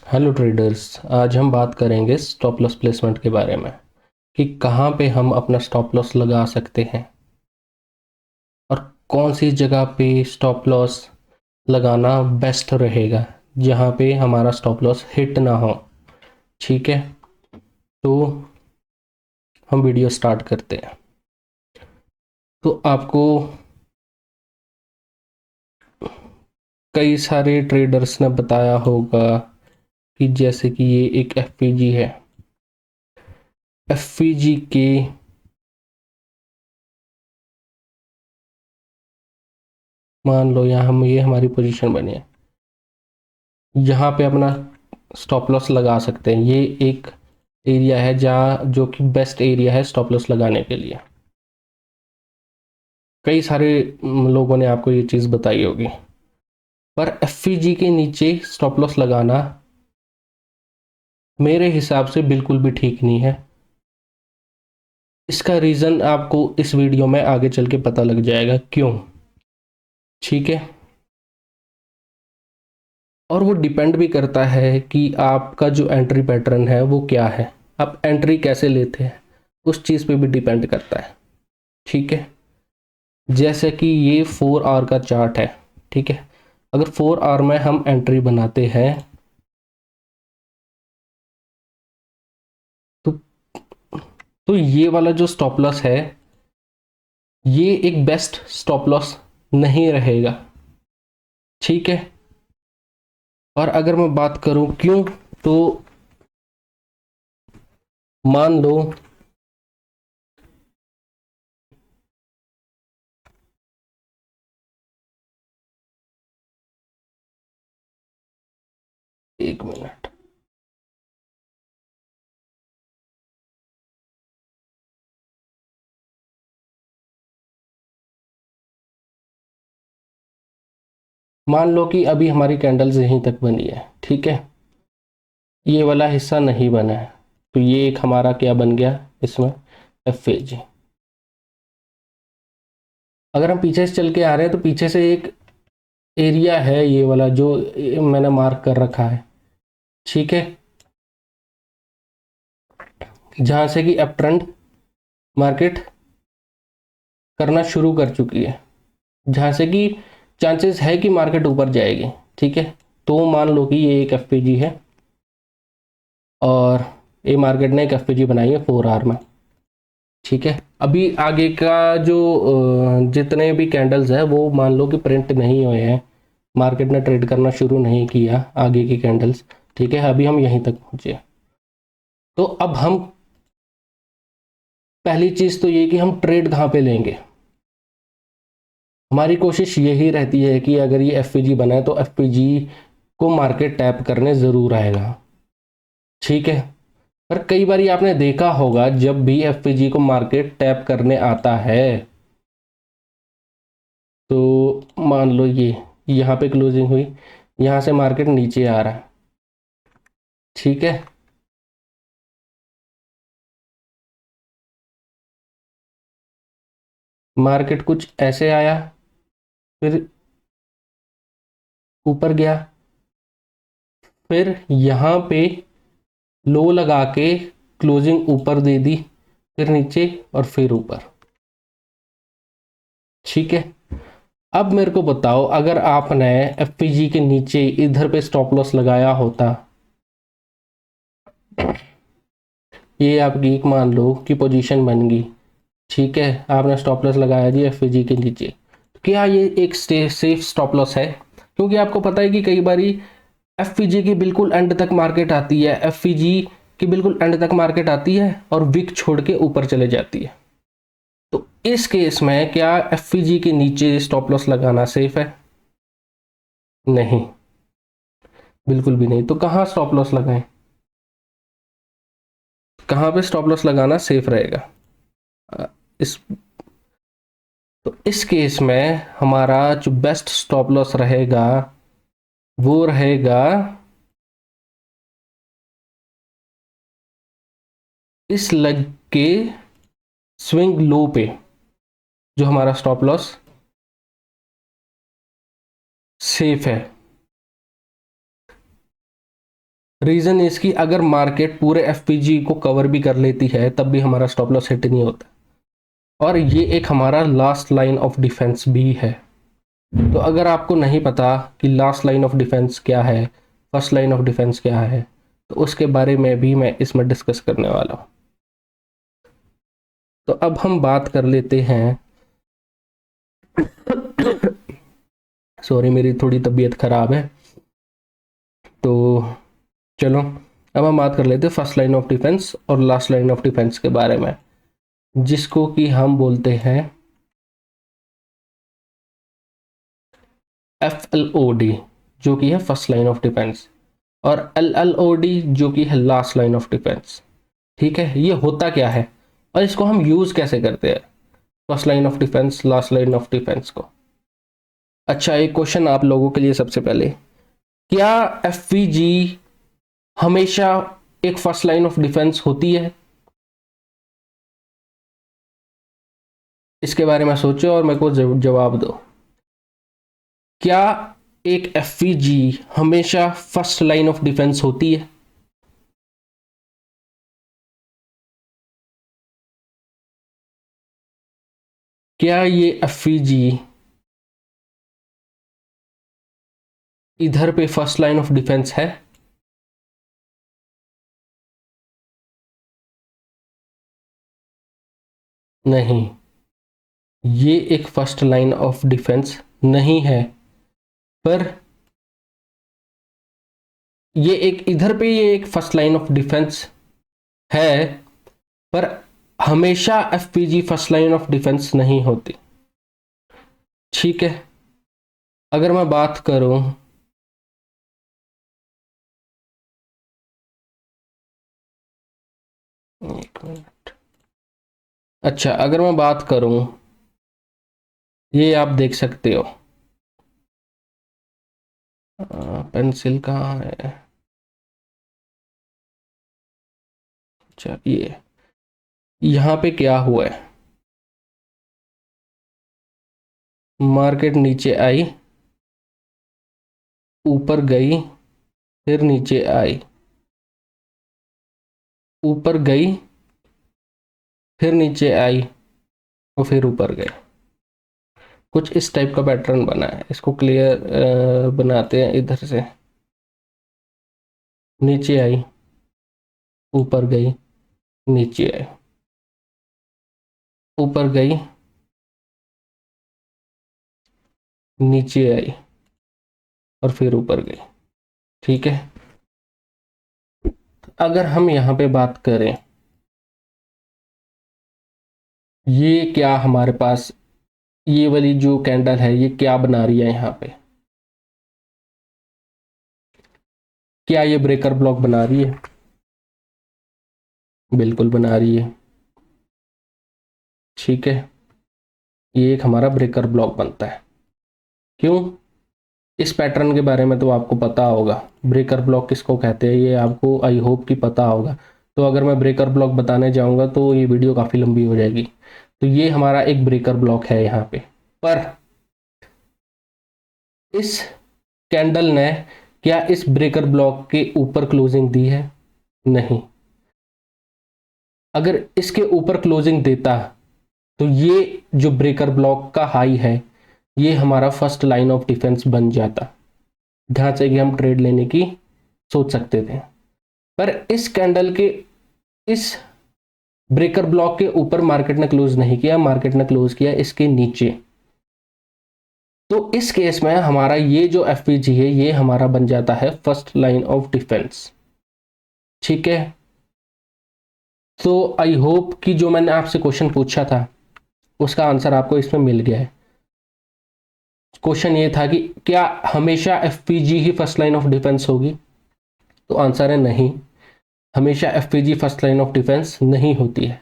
Hello traders, आज हम बात करेंगे स्टॉप लॉस प्लेसमेंट के बारे में कि कहाँ पे हम अपना स्टॉप लॉस लगा सकते हैं और कौन सी जगह पे स्टॉप लॉस लगाना बेस्ट रहेगा जहाँ पे हमारा स्टॉप लॉस हिट ना हो। ठीक है, तो हम वीडियो स्टार्ट करते हैं। तो आपको कई सारे ट्रेडर्स ने बताया होगा कि जैसे कि ये एक एफपीजी है। एफपीजी के मान लो यहाँ हम ये हमारी पोजीशन बनी है, यहाँ पे अपना स्टॉप लॉस लगा सकते हैं। ये एक एरिया है जहाँ जो कि बेस्ट एरिया है स्टॉप लॉस लगाने के लिए। कई सारे लोगों ने आपको ये चीज़ बताई होगी, पर एफवीजी के नीचे स्टॉप लॉस लगाना मेरे हिसाब से बिल्कुल भी ठीक नहीं है। इसका रीज़न आपको इस वीडियो में आगे चल के पता लग जाएगा क्यों। ठीक है, और वो डिपेंड भी करता है कि आपका जो एंट्री पैटर्न है वो क्या है, आप एंट्री कैसे लेते हैं, उस चीज़ पे भी डिपेंड करता है। ठीक है, जैसे कि ये 4 आवर का चार्ट है। ठीक है, अगर 4 आवर में हम एंट्री बनाते हैं तो ये वाला जो स्टॉप लॉस है ये एक बेस्ट स्टॉप लॉस नहीं रहेगा। ठीक है, और अगर मैं बात करूं क्यों, तो मान लो एक मिनट, मान लो कि अभी हमारी कैंडल्स यहीं तक बनी है। ठीक है, ये वाला हिस्सा नहीं बना है, तो ये एक हमारा क्या बन गया इसमें, एफ ए जी। अगर हम पीछे से चल के आ रहे हैं तो पीछे से एक एरिया है ये वाला जो मैंने मार्क कर रखा है। ठीक है, जहां से कि अप ट्रेंड मार्केट करना शुरू कर चुकी है, जहां से कि चांसेस है कि मार्केट ऊपर जाएगी। ठीक है, तो मान लो कि ये एक एफपीजी है और ये मार्केट ने एक एफपीजी बनाई है 4 आवर में। ठीक है, अभी आगे का जो जितने भी कैंडल्स है वो मान लो कि प्रिंट नहीं हुए हैं, मार्केट ने ट्रेड करना शुरू नहीं किया आगे की कैंडल्स। ठीक है, अभी हम यहीं तक पहुंचे। तो अब हम पहली चीज तो ये कि हम ट्रेड कहाँ पे लेंगे। हमारी कोशिश यही रहती है कि अगर ये एफपीजी बना है तो एफपीजी को मार्केट टैप करने ज़रूर आएगा। ठीक है, पर कई बार आपने देखा होगा जब भी एफपीजी को मार्केट टैप करने आता है तो मान लो ये यहाँ पे क्लोजिंग हुई, यहाँ से मार्केट नीचे आ रहा है। ठीक है, मार्केट कुछ ऐसे आया, फिर ऊपर गया, फिर यहाँ पे लो लगा के क्लोजिंग ऊपर दे दी, फिर नीचे और फिर ऊपर। ठीक है, अब मेरे को बताओ अगर आपने एफपीजी के नीचे इधर पे स्टॉप लॉस लगाया होता, ये आपकी एक मान लो कि पोजीशन बन गई। ठीक है, आपने स्टॉप लॉस लगाया जी एफपीजी के नीचे, क्या ये एक सेफ स्टॉप लॉस है? क्योंकि आपको पता है कि कई बारी एफपीजी की बिल्कुल एंड तक मार्केट आती है, एफपीजी की बिल्कुल एंड तक मार्केट आती है और विक छोड़ के ऊपर चले जाती है। तो इस केस में क्या एफपीजी के नीचे स्टॉप लॉस लगाना सेफ है? नहीं, बिल्कुल भी नहीं। तो कहाँ स्टॉप लॉस लगाएं, कहाँ पे स्टॉप लॉस लगाना सेफ रहेगा? इस तो इस केस में हमारा जो बेस्ट स्टॉप लॉस रहेगा वो रहेगा इस लेग के स्विंग लो पे, जो हमारा स्टॉप लॉस सेफ है। रीज़न इसकी, अगर मार्केट पूरे एफपीजी को कवर भी कर लेती है तब भी हमारा स्टॉप लॉस हिट नहीं होता, और ये एक हमारा लास्ट लाइन ऑफ डिफेंस भी है। तो अगर आपको नहीं पता कि लास्ट लाइन ऑफ डिफेंस क्या है, फर्स्ट लाइन ऑफ डिफेंस क्या है, तो उसके बारे में भी मैं इसमें डिस्कस करने वाला हूँ। तो अब हम बात कर लेते हैं सॉरी, मेरी थोड़ी तबीयत खराब है, तो चलो अब हम बात कर लेते हैं फर्स्ट लाइन ऑफ डिफेंस और लास्ट लाइन ऑफ डिफेंस के बारे में, जिसको कि हम बोलते हैं FLOD, जो कि है फर्स्ट लाइन ऑफ डिफेंस, और LLOD जो कि है लास्ट लाइन ऑफ डिफेंस। ठीक है, ये होता क्या है और इसको हम यूज कैसे करते हैं, first line of defence, last line of defence को। अच्छा, एक क्वेश्चन आप लोगों के लिए सबसे पहले, क्या एफवीजी हमेशा एक फर्स्ट लाइन ऑफ डिफेंस होती है? इसके बारे में सोचो और मेरे को जवाब दो। क्या एक एफवीजी हमेशा फर्स्ट लाइन ऑफ डिफेंस होती है? क्या ये एफवीजी इधर पे फर्स्ट लाइन ऑफ डिफेंस है? नहीं, ये एक फर्स्ट लाइन ऑफ डिफेंस नहीं है, पर ये एक इधर पे ये एक फर्स्ट लाइन ऑफ डिफेंस है, पर हमेशा एफपीजी फर्स्ट लाइन ऑफ डिफेंस नहीं होती। ठीक है, अगर मैं बात करूं, एक मिनट, अच्छा अगर मैं बात करूं, ये आप देख सकते हो, पेंसिल कहाँ है, अच्छा ये यहाँ पे क्या हुआ है, मार्केट नीचे आई, ऊपर गई, फिर नीचे आई, ऊपर गई, फिर नीचे आई, और फिर ऊपर गए। कुछ इस टाइप का पैटर्न बना है, इसको क्लियर बनाते हैं। इधर से नीचे आई, ऊपर गई, नीचे आई, ऊपर गई, नीचे आई, और फिर ऊपर गई। ठीक है, अगर हम यहाँ पे बात करें, ये क्या हमारे पास, ये वाली जो कैंडल है ये क्या बना रही है यहाँ पे, क्या ये ब्रेकर ब्लॉक बना रही है? बिल्कुल बना रही है। ठीक है, ये एक हमारा ब्रेकर ब्लॉक बनता है। क्यों? इस पैटर्न के बारे में तो आपको पता होगा, ब्रेकर ब्लॉक किसको कहते हैं, ये आपको आई होप कि पता होगा। तो अगर मैं ब्रेकर ब्लॉक बताने जाऊंगा तो ये वीडियो काफ़ी लंबी हो जाएगी। तो ये हमारा एक ब्रेकर ब्लॉक है यहाँ पे, पर इस कैंडल ने क्या इस ब्रेकर ब्लॉक के ऊपर क्लोजिंग दी है? नहीं। अगर इसके ऊपर क्लोजिंग देता तो ये जो ब्रेकर ब्लॉक का हाई है ये हमारा फर्स्ट लाइन ऑफ डिफेंस बन जाता, जहां से कि हम ट्रेड लेने की सोच सकते थे। पर इस कैंडल के इस ब्रेकर ब्लॉक के ऊपर मार्केट ने क्लोज नहीं किया, मार्केट ने क्लोज किया इसके नीचे। तो इस केस में हमारा ये जो एफपीजी है ये हमारा बन जाता है फर्स्ट लाइन ऑफ डिफेंस। ठीक है, तो आई होप कि जो मैंने आपसे क्वेश्चन पूछा था उसका आंसर आपको इसमें मिल गया है। क्वेश्चन ये था कि क्या हमेशा एफपीजी ही फर्स्ट लाइन ऑफ डिफेंस होगी? तो आंसर है नहीं, हमेशा एफपीजी फर्स्ट लाइन ऑफ डिफेंस नहीं होती है।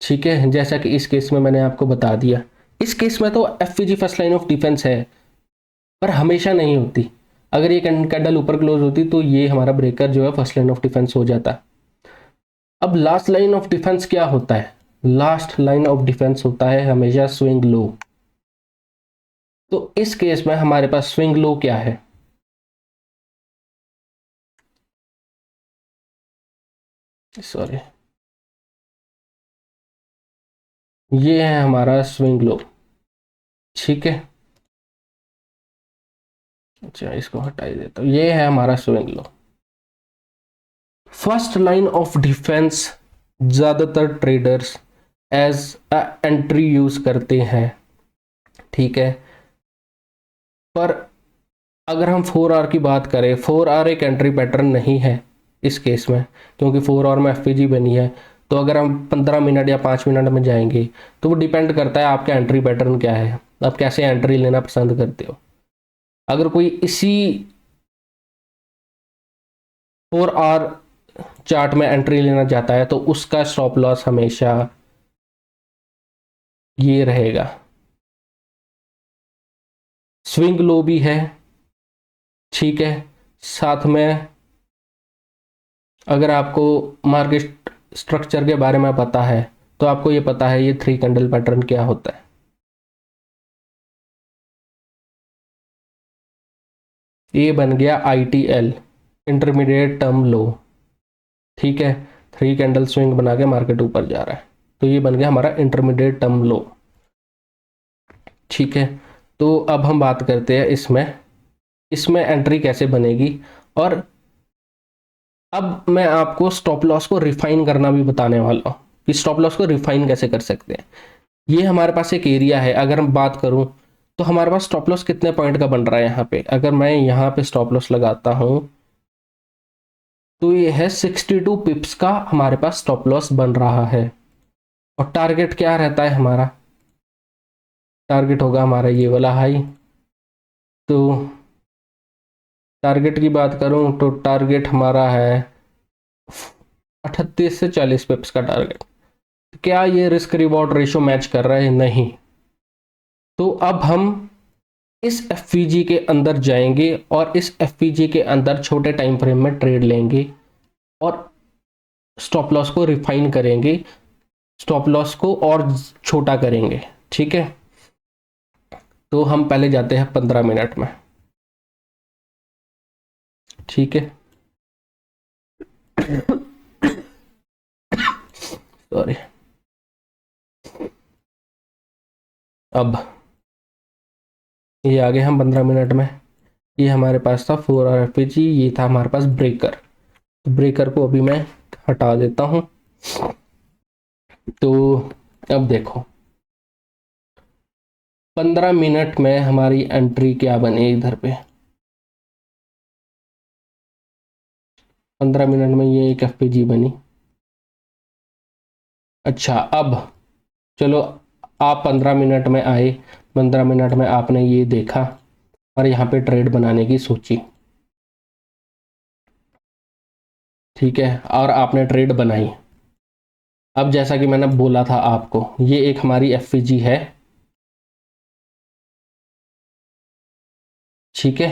ठीक है, जैसा कि इस केस में मैंने आपको बता दिया, इस केस में तो एफपीजी फर्स्ट लाइन ऑफ डिफेंस है पर हमेशा नहीं होती। अगर ये कैंडल ऊपर क्लोज होती तो ये हमारा ब्रेकर जो है फर्स्ट लाइन ऑफ डिफेंस हो जाता। अब लास्ट लाइन ऑफ डिफेंस क्या होता है? लास्ट लाइन ऑफ डिफेंस होता है हमेशा स्विंग लो। तो इस केस में हमारे पास स्विंग लो क्या है? सॉरी, ये है हमारा स्विंग लो, ठीक है। अच्छा, इसको हटा ही देता हूँ। ये है हमारा swing low. First line of defence ज्यादातर traders as a entry use करते हैं, ठीक है। पर अगर हम 4 आवर की बात करें, 4 आवर एक एंट्री पैटर्न नहीं है इस केस में, क्योंकि 4 आवर में एफपीजी बनी है। तो अगर हम 15 मिनट या 5 मिनट में जाएंगे तो वो डिपेंड करता है आपका एंट्री पैटर्न क्या है, आप कैसे एंट्री लेना पसंद करते हो। अगर कोई इसी 4 आवर चार्ट में एंट्री लेना चाहता है तो उसका स्टॉप लॉस हमेशा ये रहेगा। स्विंग लो भी है, ठीक है। साथ में अगर आपको मार्केट स्ट्रक्चर के बारे में पता है तो आपको ये पता है ये 3 कैंडल पैटर्न क्या होता है। ये बन गया ITL, इंटरमीडिएट टर्म लो, ठीक है। 3 कैंडल स्विंग बना के मार्केट ऊपर जा रहा है, तो ये बन गया हमारा इंटरमीडिएट टर्म लो, ठीक है। तो अब हम बात करते हैं इसमें इसमें एंट्री कैसे बनेगी, और अब मैं आपको स्टॉप लॉस को रिफाइन करना भी बताने वाला हूँ कि स्टॉप लॉस को रिफाइन कैसे कर सकते हैं। ये हमारे पास एक एरिया है, अगर हम बात करूं तो हमारे पास स्टॉप लॉस कितने पॉइंट का बन रहा है यहाँ पे। अगर मैं यहाँ पे स्टॉप लॉस लगाता हूं तो ये है 62 पिप्स का हमारे पास स्टॉप लॉस बन रहा है। और टारगेट क्या रहता है हमारा, टारगेट होगा हमारा ये वाला हाई। तो टारगेट की बात करूं तो टारगेट हमारा है 38 से 40 पिप्स का टारगेट। क्या ये रिस्क रिवॉर्ड रेशो मैच कर रहा है? नहीं। तो अब हम इस एफवीजी के अंदर जाएंगे और इस एफवीजी के अंदर छोटे टाइम फ्रेम में ट्रेड लेंगे और स्टॉप लॉस को रिफाइन करेंगे, स्टॉप लॉस को और छोटा करेंगे, ठीक है। तो हम पहले जाते हैं 15 मिनट में, ठीक है। सॉरी। अब ये आगे हम 15 मिनट में, ये हमारे पास था 4 आवर एफवीजी, ये था हमारे पास ब्रेकर। ब्रेकर को अभी मैं हटा देता हूं। तो अब देखो 15 मिनट में हमारी एंट्री क्या बनी इधर पे। 15 मिनट में ये एक एफपीजी बनी। अच्छा, अब चलो आप 15 मिनट में आए, 15 मिनट में आपने ये देखा और यहाँ पे ट्रेड बनाने की सोची, ठीक है, और आपने ट्रेड बनाई। अब जैसा कि मैंने बोला था आपको, ये एक हमारी एफपीजी है, ठीक है।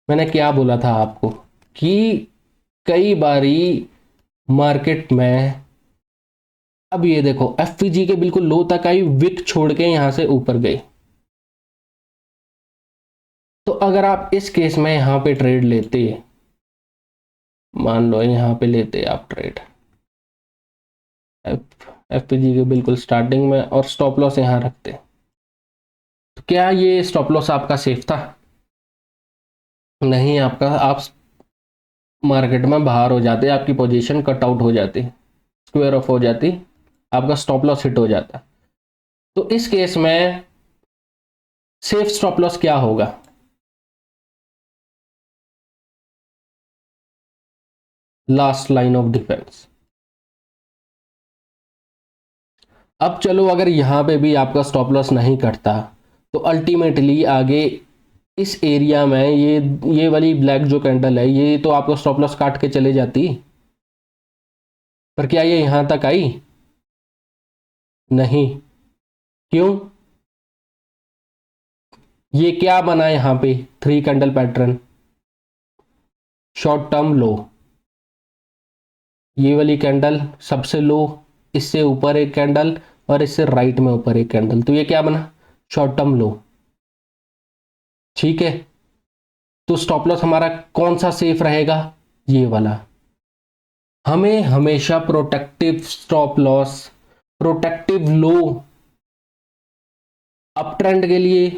मैंने क्या बोला था आपको कि कई बारी मार्केट में, अब ये देखो एफपीजी के बिल्कुल लो तक आई, विक छोड़ के यहां से ऊपर गई। तो अगर आप इस केस में यहां पे ट्रेड लेते, मान लो यहां पे लेते आप ट्रेड एफपीजी के बिल्कुल स्टार्टिंग में और स्टॉप लॉस यहां रखते, तो क्या ये स्टॉप लॉस आपका सेफ था? नहीं, आपका, आप मार्केट में बाहर हो जाते, आपकी पोजीशन कट आउट हो जाती, स्क्वायर ऑफ हो जाती, आपका स्टॉप लॉस हिट हो जाता। तो इस केस में सेफ स्टॉप लॉस क्या होगा? Last line of defence. अब चलो अगर यहां पे भी आपका स्टॉप लॉस नहीं कटता तो अल्टीमेटली आगे इस एरिया में ये वाली ब्लैक जो कैंडल है ये तो आपको स्टॉप लॉस काट के चले जाती, पर क्या ये यहां तक आई? नहीं। क्यों? ये क्या बना यहां पे? 3 कैंडल पैटर्न, शॉर्ट टर्म लो। ये वाली कैंडल सबसे लो, इससे ऊपर एक कैंडल और इससे राइट में ऊपर एक कैंडल, तो ये क्या बना? शॉर्ट टर्म लो, ठीक है। तो स्टॉप लॉस हमारा कौन सा सेफ रहेगा? ये वाला। हमें हमेशा प्रोटेक्टिव स्टॉप लॉस, प्रोटेक्टिव लो अप ट्रेंड के लिए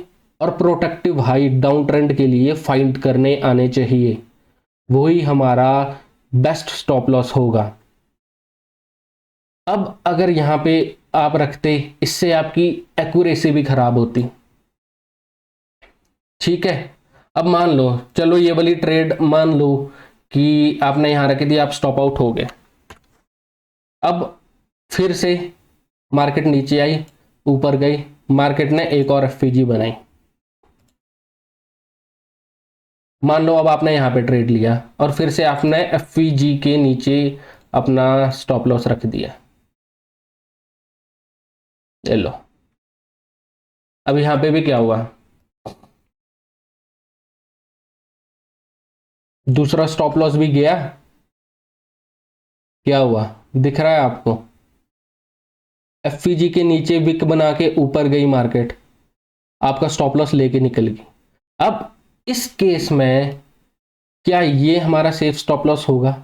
और प्रोटेक्टिव हाई डाउन ट्रेंड के लिए फाइंड करने आने चाहिए। वही हमारा बेस्ट स्टॉप लॉस होगा। अब अगर यहां पे आप रखते, इससे आपकी एक्यूरेसी भी खराब होती। ठीक है, अब मान लो, चलो ये वाली ट्रेड मान लो कि आपने यहां रखी थी, आप स्टॉप आउट हो गए। अब फिर से मार्केट नीचे आई, ऊपर गई, मार्केट ने एक और एफपीजी बनाई। मान लो अब आपने यहां पे ट्रेड लिया और फिर से आपने एफपीजी के नीचे अपना स्टॉप लॉस रख दिया। ले लो, अब यहां पे भी क्या हुआ, दूसरा स्टॉप लॉस भी गया। क्या हुआ दिख रहा है आपको, एफपीजी के नीचे विक बना के ऊपर गई मार्केट, आपका स्टॉप लॉस लेके निकल गई। अब इस केस में क्या ये हमारा सेफ स्टॉप लॉस होगा?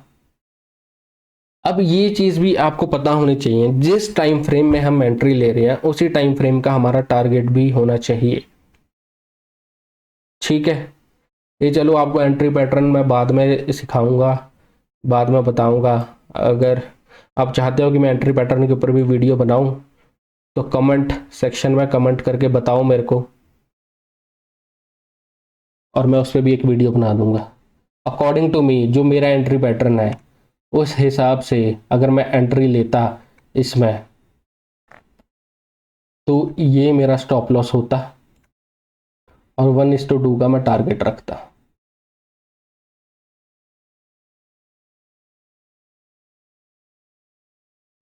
अब ये चीज भी आपको पता होनी चाहिए, जिस टाइम फ्रेम में हम एंट्री ले रहे हैं उसी टाइम फ्रेम का हमारा टारगेट भी होना चाहिए। ठीक है, ये चलो आपको एंट्री पैटर्न मैं बाद में सिखाऊंगा, बाद में बताऊंगा। अगर आप चाहते हो कि मैं एंट्री पैटर्न के ऊपर भी वीडियो बनाऊं तो कमेंट सेक्शन में कमेंट करके बताओ मेरे को, और मैं उस पर भी एक वीडियो बना दूंगा। अकॉर्डिंग टू मी, जो मेरा एंट्री पैटर्न है उस हिसाब से अगर मैं एंट्री लेता इसमें, तो ये मेरा स्टॉप लॉस होता और 1:2 का मैं टारगेट रखता।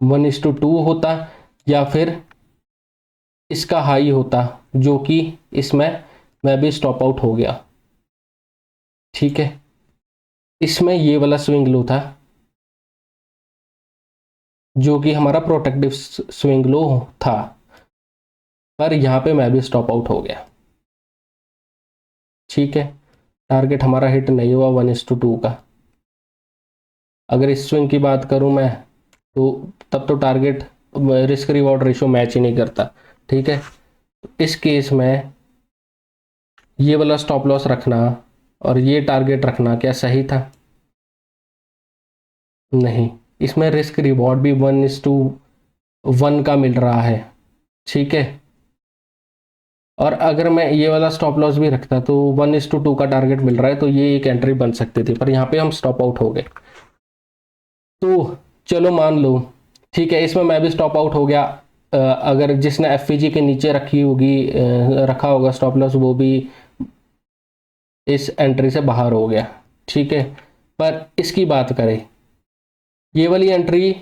वन इज टू टू होता, या फिर इसका हाई होता, जो कि इसमें मैं भी स्टॉप आउट हो गया। ठीक है, इसमें ये वाला स्विंग लो था जो कि हमारा प्रोटेक्टिव स्विंग लो था, पर यहां पे मैं भी स्टॉप आउट हो गया। ठीक है, टारगेट हमारा हिट नहीं हुआ 1:2 का। अगर इस स्विंग की बात करूं मैं, तो तब तो target risk reward ratio match ही नहीं करता। ठीक है, तो इस केस में ये वाला स्टॉप लॉस रखना और ये टारगेट रखना क्या सही था? नहीं, इसमें रिस्क रिवॉर्ड भी 1:1 का मिल रहा है। ठीक है, और अगर मैं ये वाला स्टॉप लॉस भी रखता तो 1:2 का टारगेट मिल रहा है, तो ये एक एंट्री बन सकती थी, पर यहाँ पे हम स्टॉप आउट हो गए। तो चलो मान लो, ठीक है, इसमें मैं भी स्टॉप आउट हो गया। अगर जिसने एफपीजी के नीचे रखी होगी, रखा होगा स्टॉप लॉस, वो भी इस एंट्री से बाहर हो गया। ठीक है, पर इसकी बात करें, ये वाली एंट्री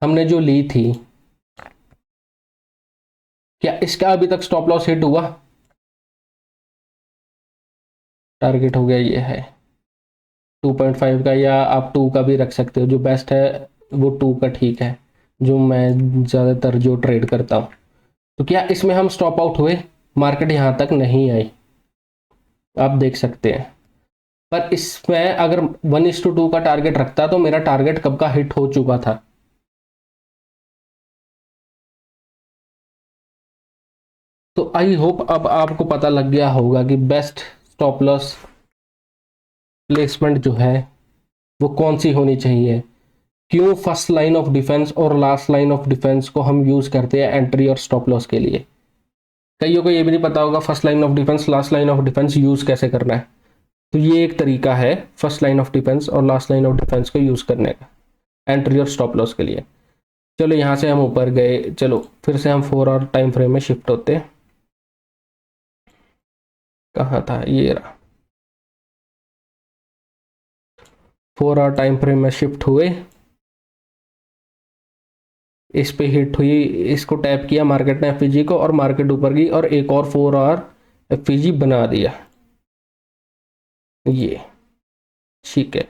हमने जो ली थी, क्या इसका अभी तक स्टॉप लॉस हिट हुआ? टारगेट हो गया ये है 2.5 का, या आप 2 का भी रख सकते हो, जो बेस्ट है वो 2 का ठीक है, जो मैं ज़्यादातर जो ट्रेड करता हूँ। तो क्या इसमें हम स्टॉप आउट हुए? मार्केट यहाँ तक नहीं आई, आप देख सकते हैं। पर इसमें अगर 1:2 का टारगेट रखता तो मेरा टारगेट कब का हिट हो चुका था। तो आई होप अब आपको पता लग गया होगा कि बेस्ट स्टॉप लॉस प्लेसमेंट जो है वो कौन सी होनी चाहिए, क्यों फर्स्ट लाइन ऑफ डिफेंस और लास्ट लाइन ऑफ डिफेंस को हम यूज करते हैं एंट्री और स्टॉप लॉस के लिए। कईयों को ये भी नहीं पता होगा first line of defence last line of defence use कैसे करना है। तो ये एक तरीका है फर्स्ट लाइन ऑफ डिफेंस और लास्ट लाइन ऑफ डिफेंस को यूज करने का एंट्री और स्टॉप लॉस के लिए। चलो यहाँ से हम ऊपर गए, चलो फिर से हम 4 आवर टाइम फ्रेम में शिफ्ट होते हैं। कहाँ था ये रहा, 4 आवर टाइम फ्रेम में शिफ्ट हुए, इस पे हिट हुई, इसको टैप किया मार्केट ने एफपीजी को, और मार्केट ऊपर गई और एक और 4 आवर एफपीजी बना दिया ये। ठीक है,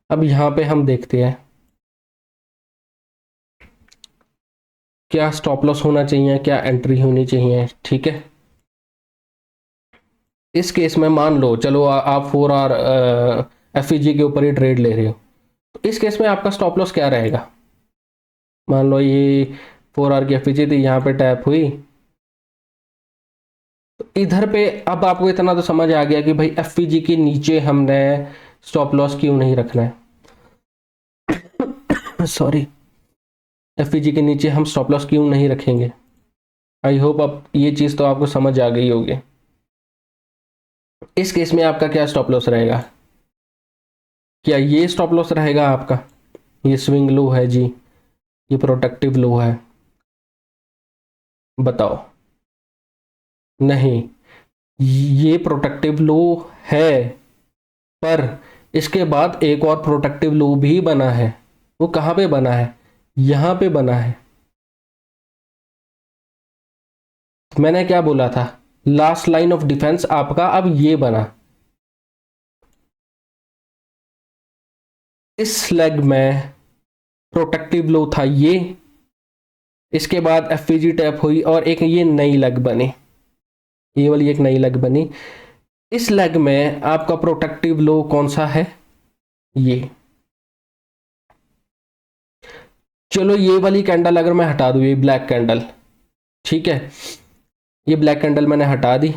अब यहाँ पे हम देखते हैं क्या स्टॉप लॉस होना चाहिए, क्या एंट्री होनी चाहिए। ठीक है, इस केस में मान लो, चलो आप 4 आवर एफईजी के ऊपर ही ट्रेड ले रहे हो, इस केस में आपका स्टॉप लॉस क्या रहेगा? मान लो ये 4 आवर की एफपीजी थी, यहाँ पे टैप हुई, तो इधर पे अब आपको इतना तो समझ आ गया कि भाई एफपीजी के नीचे हमने स्टॉप लॉस क्यों नहीं रखना है। सॉरी, एफपीजी के नीचे हम स्टॉप लॉस क्यों नहीं रखेंगे। आई होप अब ये चीज़ तो आपको समझ आ गई होगी। इस केस में आपका क्या स्टॉप लॉस रहेगा? क्या ये स्टॉप लॉस रहेगा आपका? ये स्विंग लो है जी, ये प्रोटेक्टिव लो है, बताओ। नहीं, ये प्रोटेक्टिव लो है, पर इसके बाद एक और प्रोटेक्टिव लो भी बना है। वो कहाँ पे बना है? यहाँ पे बना है। मैंने क्या बोला था? लास्ट लाइन ऑफ डिफेंस आपका अब ये बना। इस लेग में प्रोटेक्टिव लो था ये, इसके बाद एफपीजी टैप हुई और एक ये नई लेग बनी, ये वाली एक नई लेग बनी। इस लेग में आपका प्रोटेक्टिव लो कौन सा है? ये। चलो ये वाली कैंडल अगर मैं हटा दूं, ये ब्लैक कैंडल, ठीक है, ये ब्लैक कैंडल मैंने हटा दी।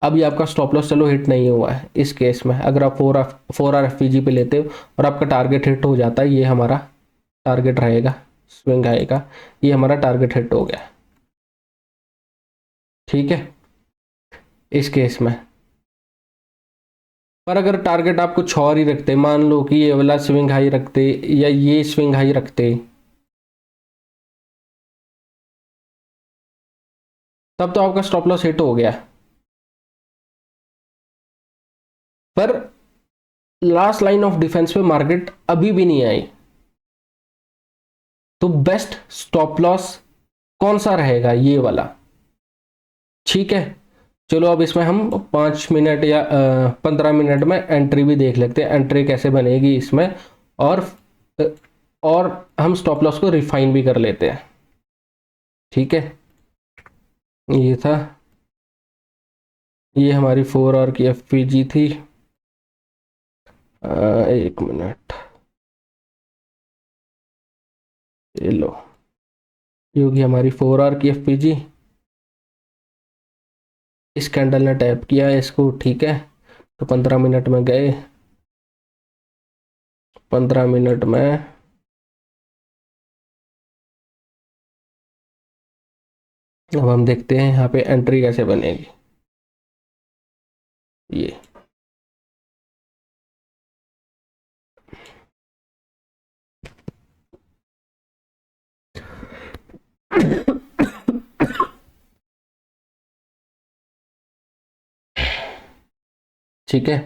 अब ये आपका स्टॉप लॉस चलो हिट नहीं हुआ है। इस केस में अगर आप 4 आवर एफपीजी पे लेते हो और आपका टारगेट हिट हो जाता है, ये हमारा टारगेट रहेगा, स्विंग आएगा, ये हमारा टारगेट हिट हो गया, ठीक है, इस केस में। पर अगर टारगेट आप कुछ और ही रखते, मान लो कि ये वाला स्विंग हाई रखते या ये स्विंग हाई रखते, तब तो आपका स्टॉप लॉस हिट हो गया। पर लास्ट लाइन ऑफ डिफेंस पे मार्केट अभी भी नहीं आई, तो बेस्ट स्टॉप लॉस कौन सा रहेगा? ये वाला, ठीक है। चलो अब इसमें हम 5 मिनट या 15 मिनट में एंट्री भी देख लेते हैं, एंट्री कैसे बनेगी इसमें, और और हम स्टॉप लॉस को रिफाइन भी कर लेते हैं, ठीक है। ये था, ये हमारी 4 आवर की एफपीजी थी। 1 मिनट, ये लो, ये होगी हमारी 4 आवर की एफपीजी। इस कैंडल ने टैप किया इसको, ठीक है, तो 15 मिनट में गए, 15 मिनट में अब हम देखते हैं यहाँ पे एंट्री कैसे बनेगी। ये ठीक है,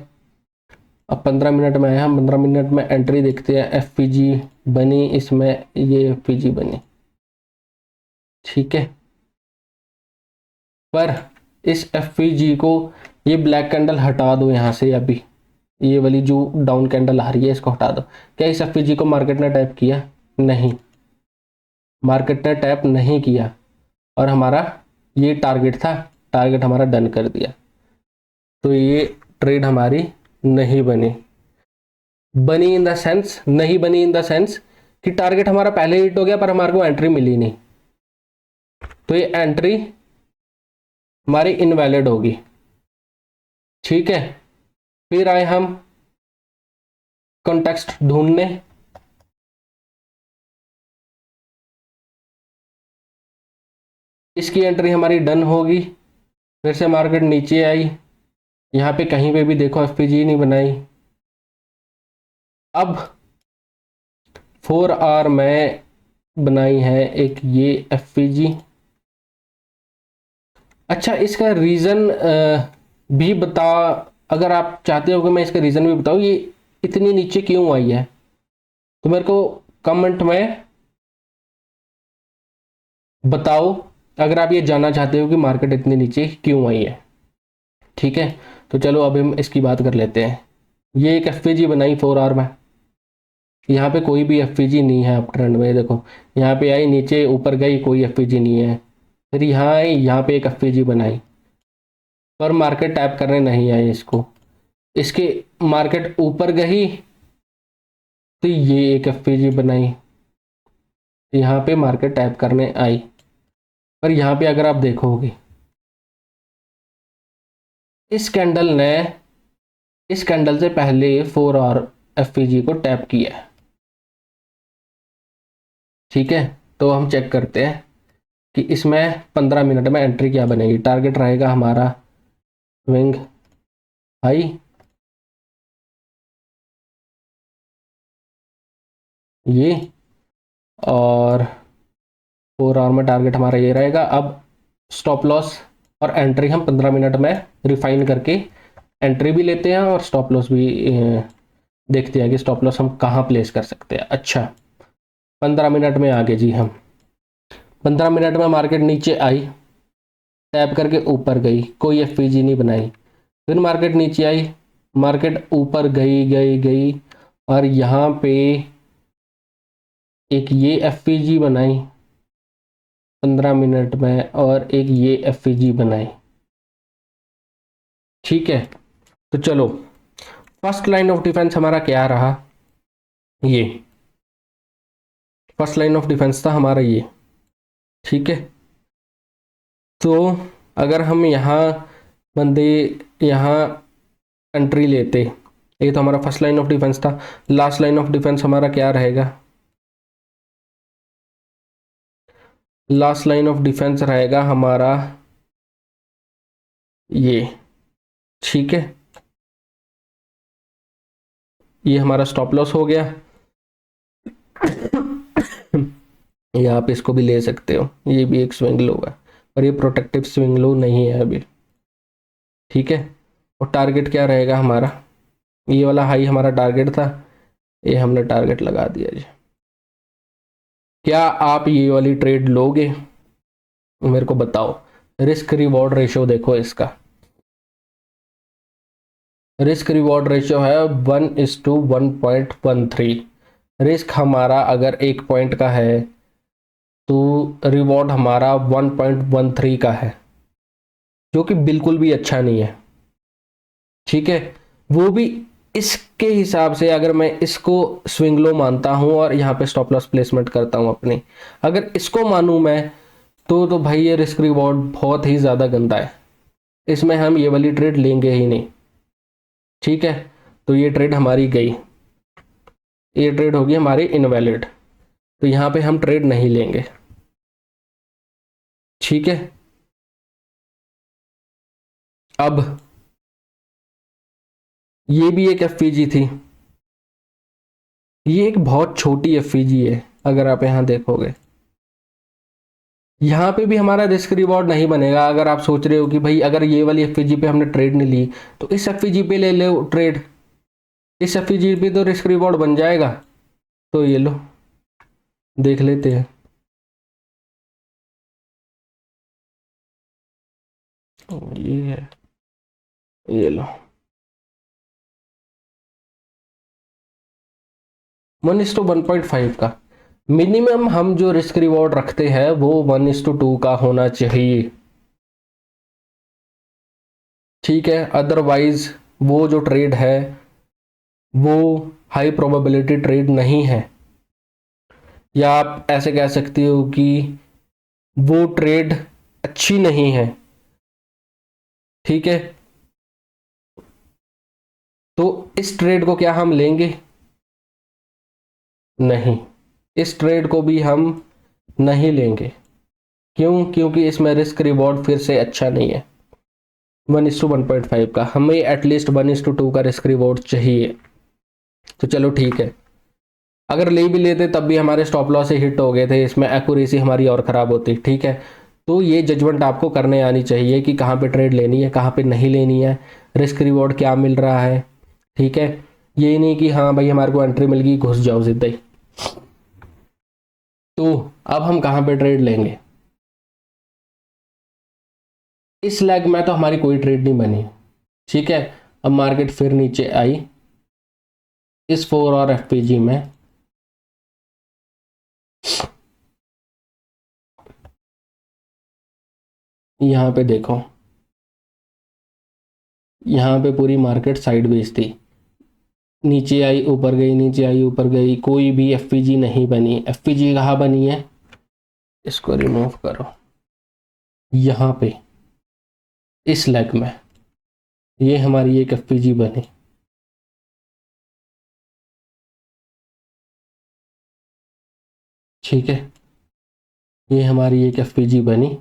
अब 15 मिनट में आया, हम 15 मिनट में एंट्री देखते हैं। एफपीजी बनी इसमें, ये एफपीजी बनी, ठीक है। पर इस एफपीजी को, ये ब्लैक कैंडल हटा दो यहाँ से, अभी ये वाली जो डाउन कैंडल आ रही है इसको हटा दो। क्या इस एफपीजी को मार्केट ने टैप किया? नहीं, मार्केट ने टैप नहीं किया, और हमारा ये टारगेट था, टारगेट हमारा डन कर दिया, तो ये ट्रेड हमारी नहीं बनी। बनी इन द सेंस, नहीं बनी इन द सेंस कि टारगेट हमारा पहले हिट हो गया पर हमारे को एंट्री मिली नहीं, तो ये एंट्री हमारी इनवैलिड होगी, ठीक है। फिर आए हम कॉन्टेक्स्ट ढूंढने, इसकी एंट्री हमारी डन होगी। फिर से मार्केट नीचे आई, यहाँ पे कहीं पे भी देखो एफपीजी नहीं बनाई। अब 4 आवर में बनाई है एक ये एफपीजी। अच्छा, इसका रीज़न भी बता, अगर आप चाहते हो कि मैं इसका रीज़न भी बताऊँ ये इतनी नीचे क्यों आई है, तो मेरे को कमेंट में बताओ, अगर आप ये जानना चाहते हो कि मार्केट इतनी नीचे क्यों आई है, ठीक है। तो चलो अभी हम इसकी बात कर लेते हैं। ये एक एफपीजी बनाई 4 आवर में, यहाँ पे कोई भी एफपीजी नहीं है अप ट्रेंड में, देखो यहाँ पे आई, नीचे ऊपर गई, कोई एफपीजी नहीं है। फिर यहाँ आई, यहाँ पे एक एफपीजी बनाई, पर मार्केट टैप करने नहीं आई इसको। इसके मार्केट ऊपर गई, तो ये एक एफपीजी बनाई, यहाँ पे मार्केट टैप करने आई। पर यहाँ पे अगर आप देखोगे इस कैंडल से पहले 4 आवर एफपीजी को टैप किया है। ठीक है, तो हम चेक करते हैं कि इसमें 15 मिनट में एंट्री क्या बनेगी। टारगेट रहेगा हमारा स्विंग हाई, ये, और 4 आवर में टारगेट हमारा ये रहेगा। अब स्टॉप लॉस और एंट्री हम 15 मिनट में रिफाइन करके एंट्री भी लेते हैं और स्टॉप लॉस भी देखते हैं कि स्टॉप लॉस हम कहाँ प्लेस कर सकते हैं। अच्छा, 15 मिनट में आगे जी हम 15 मिनट में मार्केट नीचे आई, टैप करके ऊपर गई, कोई एफपीजी नहीं बनाई। फिर मार्केट नीचे आई, मार्केट ऊपर गई गई गई और यहाँ पे एक ये एफपीजी बनाई 15 मिनट में और एक ये एफपीजी बनाई। ठीक है, तो चलो फर्स्ट लाइन ऑफ डिफेंस हमारा क्या रहा, ये फर्स्ट लाइन ऑफ डिफेंस था हमारा ये। ठीक है, तो अगर हम यहाँ बंदे यहाँ एंट्री लेते, ये तो हमारा फर्स्ट लाइन ऑफ डिफेंस था। लास्ट लाइन ऑफ डिफेंस हमारा क्या रहेगा, लास्ट लाइन ऑफ डिफेंस रहेगा हमारा ये। ठीक है, ये हमारा स्टॉप लॉस हो गया। ये आप इसको भी ले सकते हो, ये भी एक स्विंग लो है और ये प्रोटेक्टिव स्विंग लो नहीं है अभी। ठीक है, और टारगेट क्या रहेगा हमारा, ये वाला हाई हमारा टारगेट था, ये हमने टारगेट लगा दिया जी। क्या आप ये वाली ट्रेड लोगे, मेरे को बताओ। रिस्क रिवॉर्ड रेशियो देखो इसका, रिस्क रिवॉर्ड रेशियो है 1:1.13। रिस्क हमारा अगर 1 पॉइंट का है तो रिवॉर्ड हमारा 1.13 का है, जो कि बिल्कुल भी अच्छा नहीं है। ठीक है, वो भी इसके हिसाब से अगर मैं इसको स्विंग लो मानता हूं और यहाँ पे स्टॉप लॉस प्लेसमेंट करता हूं अपनी, अगर इसको मानूं मैं तो भाई ये रिस्क रिवॉर्ड बहुत ही ज़्यादा गंदा है, इसमें हम ये वाली ट्रेड लेंगे ही नहीं। ठीक है, तो ये ट्रेड हमारी गई, ये ट्रेड होगी हमारी इनवैलिड, तो यहाँ पे हम ट्रेड नहीं लेंगे। ठीक है, अब ये भी एक एफपीजी थी, ये एक बहुत छोटी एफपीजी है। अगर आप यहाँ देखोगे यहाँ पे भी हमारा रिस्क रिवॉर्ड नहीं बनेगा। अगर आप सोच रहे हो कि भाई अगर ये वाली एफपीजी पे हमने ट्रेड नहीं ली तो इस एफपीजी पे ले लो ट्रेड, इस एफपीजी पे तो रिस्क रिवॉर्ड बन जाएगा। तो ये लो देख लेते हैं, ये है, ये लो 1:1.5 का मिनिमम हम जो रिस्क रिवॉर्ड रखते हैं वो 1:2 का होना चाहिए। ठीक है, अदरवाइज वो जो ट्रेड है वो हाई प्रोबेबिलिटी ट्रेड नहीं है, या आप ऐसे कह सकते हो कि वो ट्रेड अच्छी नहीं है। ठीक है, तो इस ट्रेड को क्या हम लेंगे, नहीं, इस ट्रेड को भी हम नहीं लेंगे। क्यों, क्योंकि इसमें रिस्क रिवॉर्ड फिर से अच्छा नहीं है। 1:1.5 का हमें एटलीस्ट 1:2 का रिस्क रिवॉर्ड चाहिए। तो चलो ठीक है, अगर ले भी लेते तब भी हमारे स्टॉप लॉस से हिट हो गए थे, इसमें एक्यूरेसी हमारी और ख़राब होती। ठीक है, तो ये जजमेंट आपको करने आनी चाहिए कि कहाँ पे ट्रेड लेनी है, कहाँ पे नहीं लेनी है, रिस्क रिवॉर्ड क्या मिल रहा है। ठीक है, ये नहीं कि हाँ भाई हमारे को एंट्री मिल गई घुस जाओ सीधा ही। तो अब हम कहाँ पे ट्रेड लेंगे, इस लेग में तो हमारी कोई ट्रेड नहीं बनी। ठीक है, अब मार्केट फिर नीचे आई इस 4 और एफपीजी में, यहाँ पे देखो, यहाँ पे पूरी मार्केट साइडवेज थी, नीचे आई ऊपर गई, नीचे आई ऊपर गई, कोई भी एफपीजी नहीं बनी। एफपीजी कहाँ बनी है, इसको रिमूव करो, यहाँ पे इस लेग में ये हमारी एक एफपीजी बनी। ठीक है, ये हमारी एक एफपीजी बनी।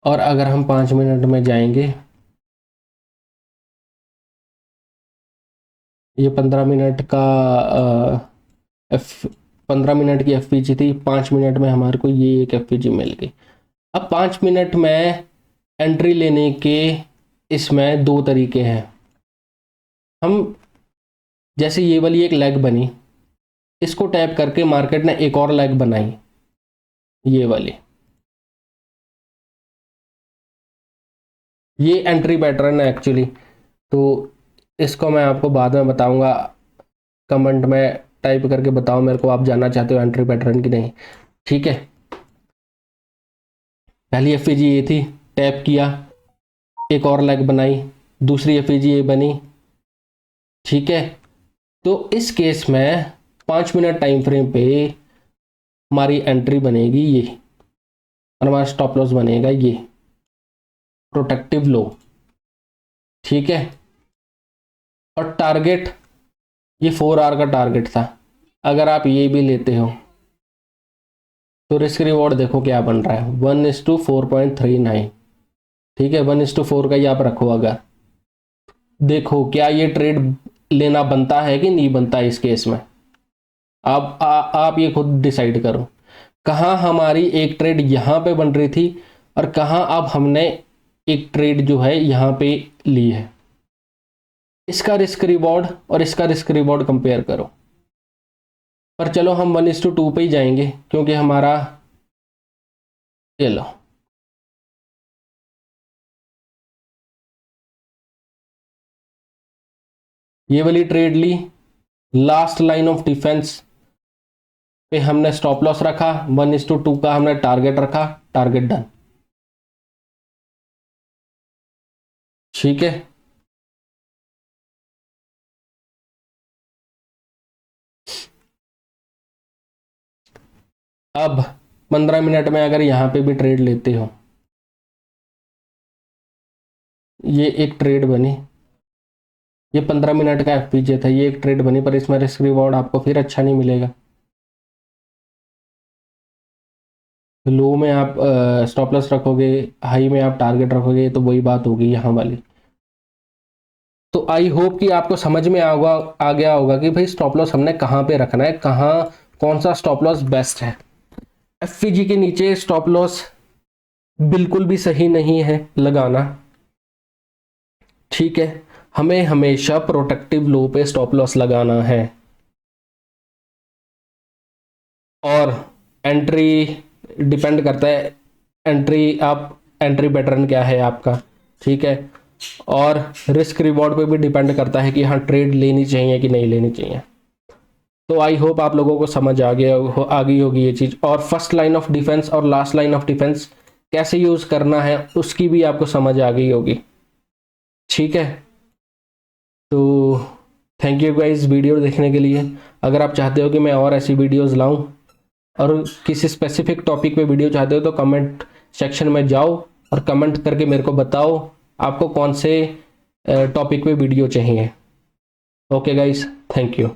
और अगर हम 5 मिनट में जाएंगे, ये 15 मिनट का एफ 15 मिनट की एफपीजी थी, 5 मिनट में हमारे को ये एक एफपीजी मिल गई। अब 5 मिनट में एंट्री लेने के इसमें दो तरीके हैं। हम जैसे ये वाली एक लेग बनी, इसको टैप करके मार्केट ने एक और लेग बनाई, ये वाली, ये एंट्री पैटर्न है एक्चुअली। तो इसको मैं आपको बाद में बताऊंगा, कमेंट में टाइप करके बताओ मेरे को आप जानना चाहते हो एंट्री पैटर्न की नहीं। ठीक है, पहली एफपीजी ये थी, टैप किया, एक और लेग बनाई, दूसरी एफपीजी ये बनी। ठीक है, तो इस केस में 5 मिनट टाइम फ्रेम पे हमारी एंट्री बनेगी ये, और हमारा स्टॉप लॉस बनेगा ये प्रोटेक्टिव लो। ठीक है, और टारगेट ये 4 आवर का टारगेट था। अगर आप ये भी लेते हो तो रिस्क रिवॉर्ड देखो क्या बन रहा है, 1:4.39। ठीक है, 1:4 का ही आप रखो। अगर देखो क्या ये ट्रेड लेना बनता है कि नहीं बनता इस केस में, आप ये खुद डिसाइड करो। कहाँ हमारी एक ट्रेड यहाँ पे बन रही थी और कहाँ अब हमने एक ट्रेड जो है यहाँ पे ली है, इसका रिस्क रिवॉर्ड और इसका रिस्क रिवॉर्ड कंपेयर करो। पर चलो हम 1:2 पे ही जाएंगे क्योंकि हमारा, ये लो, ये वाली ट्रेड ली, लास्ट लाइन ऑफ डिफेंस पे हमने स्टॉप लॉस रखा, 1:2 का हमने टारगेट रखा, टारगेट डन। ठीक है, अब 15 मिनट में अगर यहां पे भी ट्रेड लेते हो, ये एक ट्रेड बनी, ये 15 मिनट का एफपीजे था, ये एक ट्रेड बनी, पर इसमें रिस्क रिवॉर्ड आपको फिर अच्छा नहीं मिलेगा। लो में आप स्टॉप लॉस रखोगे, हाई में आप टारगेट रखोगे, तो वही बात होगी यहाँ वाली। तो आई होप कि आपको समझ में आ गया होगा कि भाई स्टॉप लॉस हमने कहाँ पे रखना है, कहाँ कौन सा स्टॉप लॉस बेस्ट है। एफपीजी के नीचे स्टॉप लॉस बिल्कुल भी सही नहीं है लगाना। ठीक है, हमें हमेशा प्रोटेक्टिव लो पे स्टॉप लॉस लगाना है। और एंट्री डिपेंड करता है, एंट्री पैटर्न क्या है आपका। ठीक है, और रिस्क रिवॉर्ड पे भी डिपेंड करता है कि हाँ ट्रेड लेनी चाहिए कि नहीं लेनी चाहिए। तो आई होप आप लोगों को समझ आ गई होगी ये चीज़। और फर्स्ट लाइन ऑफ डिफेंस और लास्ट लाइन ऑफ डिफेंस कैसे यूज़ करना है उसकी भी आपको समझ आ गई होगी। ठीक है, तो थैंक यू गाइस वीडियो देखने के लिए। अगर आप चाहते हो कि मैं और ऐसी वीडियोस लाऊं और किसी स्पेसिफिक टॉपिक पे वीडियो चाहते हो तो कमेंट सेक्शन में जाओ और कमेंट करके मेरे को बताओ आपको कौन से टॉपिक पे वीडियो चाहिए। Okay guys, thank you.